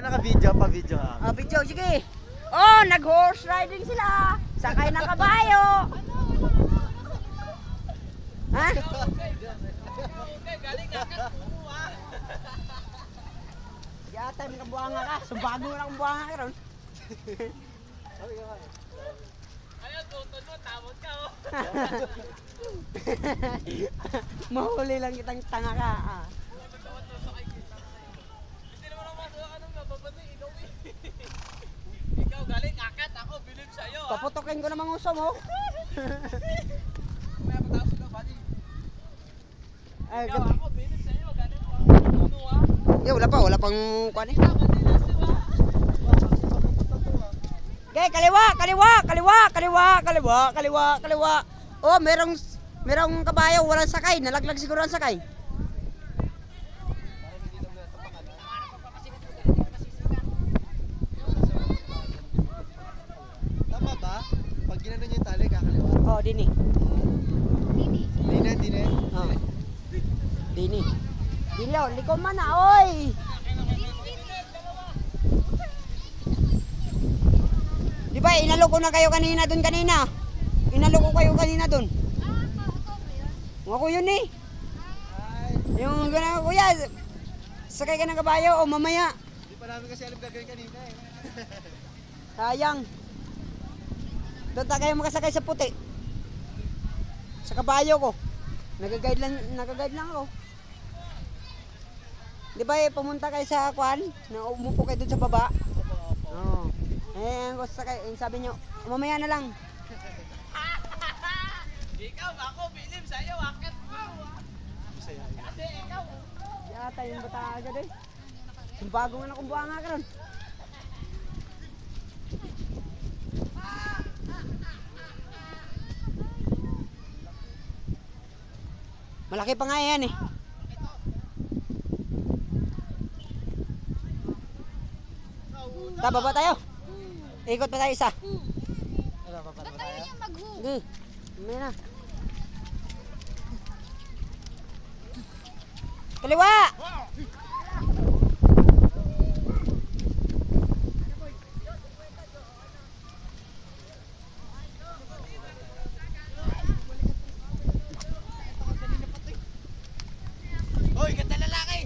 Naka-video, pa-video ka. Ah, video, sige. Oh, nag-horse riding sila. Sakay ng kabayo. Ha? Galing agad kumuha. Yata may kabuanga ka. Subago mo na kung buanga ka ron. Ayun, tutun mo, tamot ka oh. Mahuli lang kitang tanga ka. Ah. Hindi naman ako masuha ka nung nababatay, ikaw eh. Ikaw galing akit, ako bilib sa'yo ha. Paputokin ko namang uso mo. May patapos ka, buddy. Ay, Ikaw ako, bilib sa'yo, galing mo ako. Ano ha? wala pang kuan eh. Ikaw, kanina siwa. Okay, kaliwa. Oh, merong kabayo, walang sakay. Nalaglag siguro ang sakay. Tama ba? Pag ginano niya yung tali, kakaliwa. Oh, dini. Dine. Oh. Dini. Dini, oh, liko man na, oy. Di ba, inalo ko na kayo kanina doon kanina. Inalo ko kayo kanina doon. Ako yun eh. Yung gano'n, kuya, sakay ka ng kabayo o mamaya. Hindi pa namin kasi alam gagawin kanina eh. Sayang. Doon tayo kayo makasakay sa puti. Sa kabayo ko. Nag-guide lang ako. Di ba pumunta kayo sa kwan? Na umupo kayo doon sa baba? Oo. Sabi nyo, mamaya na lang. Ikaw, ako, bilib sa'yo, akit mo. Kasi ikaw. Yata yung bata agad eh. Yung bago nga na kung buha nga ka ron. Malaki pa nga yan eh. Baba tayo. Ikot pa tayo isa. Ba't tayo niya mag-hook? Sige. May na. Kaliwa! Hoy, ganda lalaki!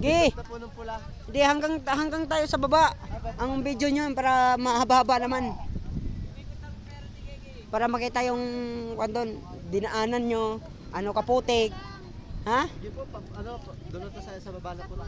Gi, Ito po ng pula. di hanggang tayo sa baba. Ang video nyo para mahaba-haba naman. Para makita yung doon, dinaanan nyo, ano kaputik. Ha? Hindi po, doon ito sa baba na pula.